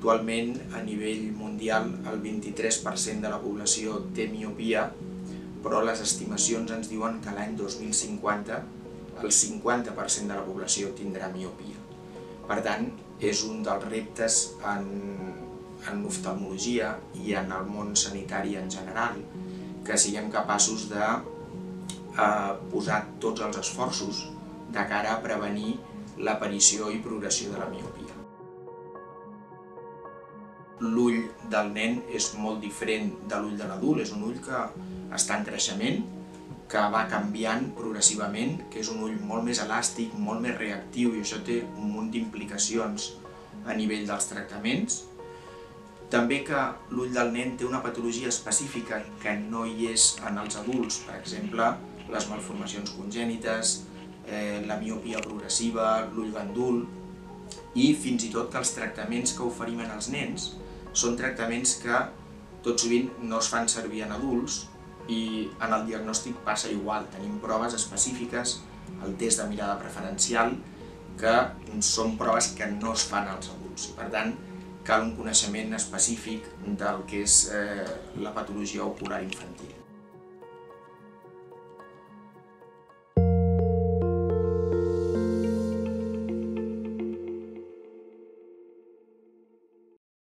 Actualment, a nivell mundial, el 23% de la població té miopia, però les estimacions ens diuen que l'any 2050 el 50% de la població tindrà miopia. Per tant, és un dels reptes en oftalmologia i en el món sanitari en general, que siguem capaços de posar tots els esforços de cara a prevenir l'aparició i progressió de la miopia. L'ull del nen és molt diferent de l'ull de l'adult, és un ull que està en creixement, que va canviant progressivament, que és un ull molt més elàstic, molt més reactiu, i això té un munt d'implicacions a nivell dels tractaments. També que l'ull del nen té una patologia específica que no hi és en els adults, per exemple, les malformacions congènites, la miopia progressiva, l'ull gandul, i fins i tot que els tractaments que oferim als nens són tractaments que tot sovint no es fan servir en adults i en el diagnòstic passa igual. Tenim proves específiques, el test de mirada preferencial, que són proves que no es fan als adults. I per tant, cal un coneixement específic del que és la patologia ocular infantil.